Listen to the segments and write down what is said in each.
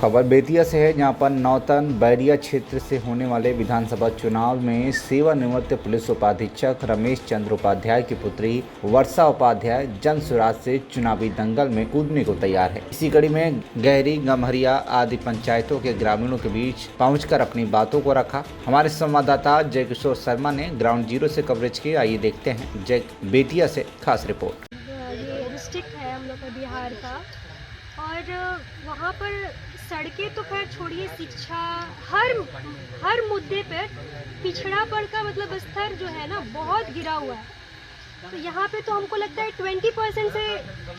खबर बेतिया से है, जहां पर नौतन बैरिया क्षेत्र से होने वाले विधानसभा चुनाव में सेवानिवृत्त पुलिस उपाधीक्षक रमेश चंद्र उपाध्याय की पुत्री वर्षा उपाध्याय जन सुराज से चुनावी दंगल में कूदने को तैयार है। इसी कड़ी में गहरी, गम्हरिया आदि पंचायतों के ग्रामीणों के बीच पहुंचकर अपनी बातों को रखा। हमारे संवाददाता जय किशोर शर्मा ने ग्राउंड जीरो से कवरेज की। आइए देखते हैं जय बेतिया से खास रिपोर्ट। ये डिस्ट्रिक्ट है हम लोग का बिहार का, और वहाँ पर सड़कें तो खैर छोड़िए, शिक्षा हर मुद्दे पर पिछड़ापन का मतलब स्तर जो है ना बहुत गिरा हुआ है। तो यहाँ पे तो हमको लगता है 20% से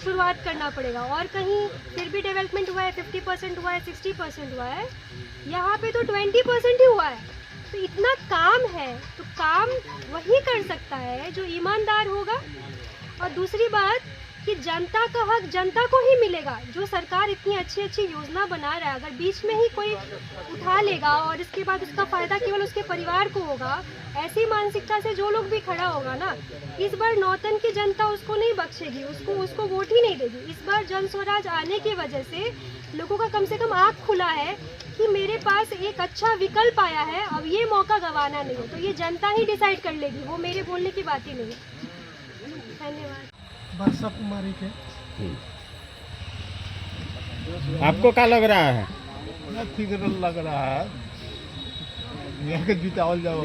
शुरुआत करना पड़ेगा, और कहीं फिर भी डेवलपमेंट हुआ है, 50% हुआ है, 60% हुआ है, यहाँ पे तो 20% ही हुआ है। तो इतना काम है, तो काम वही कर सकता है जो ईमानदार होगा। और दूसरी बात कि जनता का हक जनता को ही मिलेगा। जो सरकार इतनी अच्छी अच्छी योजना बना रहा है, अगर बीच में ही कोई उठा लेगा और इसके बाद उसका फायदा केवल उसके परिवार को होगा, ऐसी मानसिकता से जो लोग भी खड़ा होगा ना, इस बार नौतन की जनता उसको नहीं बख्शेगी, उसको वोट ही नहीं देगी। इस बार जन स्वराज आने की वजह से लोगों का कम से कम आँख खुला है कि मेरे पास एक अच्छा विकल्प आया है, अब ये मौका गंवाना नहीं है। तो ये जनता ही डिसाइड कर लेगी, वो मेरे बोलने की बात ही नहीं है। धन्यवाद। वर्षा कुमारी के आपको क्या लग रहा है? ठीक लग रहा है, यहाँ के जितावल जाओ।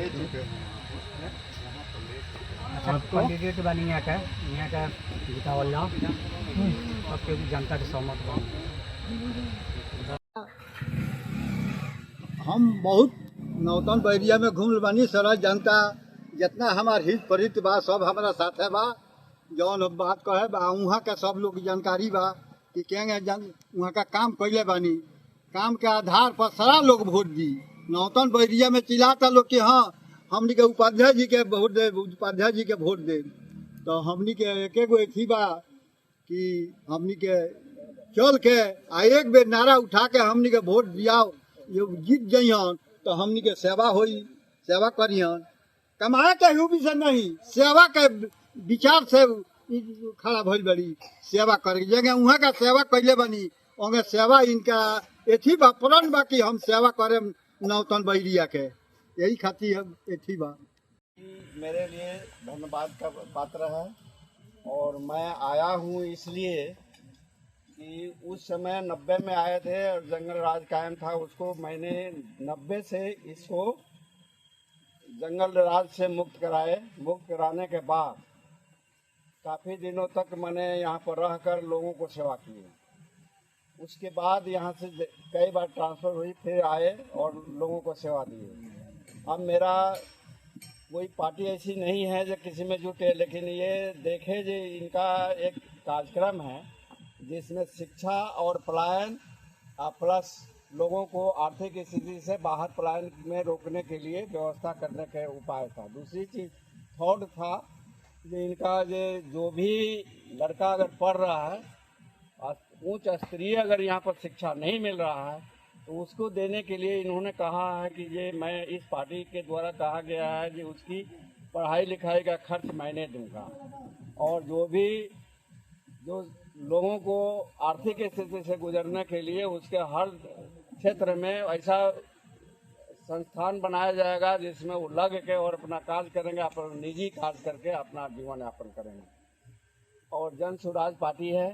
कैंडिडेट बनी यहाँ का जितावल जाओ, सबके जनता के सहमत बा। हम बहुत नौतन बैरिया में घूम बानी, सारा जनता जितना हमार हित परित बा सब हमारा साथ है बा। जौन बात कहे बा वहाँ का सब लोग जानकारी बा कि केंगे वहाँ का काम कैले बानी, काम के आधार पर सारा लोग वोट दी। नौतन बैरिया में चिल्लाता लोग कि हाँ हमनी के उपाध्याय जी के वोट दे, उपाध्याय जी के वोट दे। तो हमनी के एक गो थी बा कि हमनी के चल के आ एक बेर नारा उठा के हमनी के वोट दियाओ, ये जीत जइहन तो हमनी के सेवा होई, सेवा करिहन। कमाए के भी से नहीं, सेवा के विचार से खड़ा भइल बड़ी, सेवा करे जगह वहाँ का सेवा कैले बनी, ओंगे सेवा इनका एथी बा प्रण बा कि हम सेवा करे नौतन बैरिया के, यही खातिर हम एथी बा। मेरे लिए धन्यवाद का पात्र है, और मैं आया हूँ इसलिए कि उस समय 90 में आए थे और जंगल राज कायम था, उसको मैंने 90 से इसको जंगल राज से मुक्त कराने के बाद काफ़ी दिनों तक मैंने यहाँ पर रहकर लोगों को सेवा की है। उसके बाद यहाँ से कई बार ट्रांसफ़र हुई, फिर आए और लोगों को सेवा दी। अब मेरा कोई पार्टी ऐसी नहीं है जो किसी में जुटे, लेकिन ये देखे जो इनका एक कार्यक्रम है जिसमें शिक्षा और पलायन प्लस लोगों को आर्थिक स्थिति से बाहर पलायन में रोकने के लिए व्यवस्था करने के उपाय था। दूसरी चीज़ थर्ड था कि इनका जो भी लड़का अगर पढ़ रहा है, उच्च स्तरीय अगर यहाँ पर शिक्षा नहीं मिल रहा है, तो उसको देने के लिए इन्होंने कहा है कि ये मैं इस पार्टी के द्वारा कहा गया है कि उसकी पढ़ाई लिखाई का खर्च मैंने दूंगा, और जो लोगों को आर्थिक स्थिति से गुजरने के लिए उसके हर क्षेत्र में ऐसा संस्थान बनाया जाएगा जिसमें वो लग के और अपना कार्य करेंगे, अपना निजी कार्य करके अपना जीवन यापन करेंगे। और जन स्वराज पार्टी है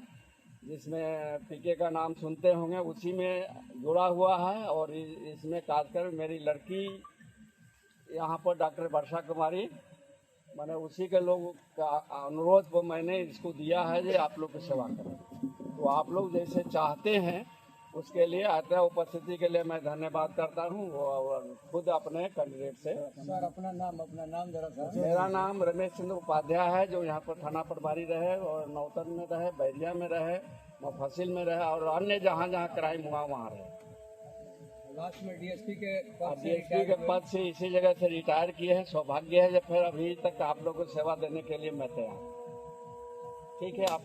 जिसमें पीके का नाम सुनते होंगे, उसी में जुड़ा हुआ है, और इसमें खासकर मेरी लड़की यहाँ पर डॉक्टर वर्षा कुमारी, मैंने उसी के लोग का अनुरोध पर मैंने इसको दिया है जो आप लोग की सेवा करें। तो आप लोग जैसे चाहते हैं उसके लिए आता उपस्थिति के लिए मैं धन्यवाद करता हूँ, और खुद अपने कैंडिडेट से। सर अपना नाम जरा सर। मेरा नाम रमेश चंद्र उपाध्याय है, जो यहाँ पर थाना प्रभारी रहे और नौतन में रहे, बैरिया में रहे, मुफस्सिल में रहे, और अन्य जहाँ जहाँ क्राइम हुआ वहाँ रहे। लास्ट में डीएसपी के पद से इसी जगह से रिटायर किए हैं। सौभाग्य है जब फिर अभी तक आप लोगों को सेवा देने के लिए मैं तैयार। ठीक है, आप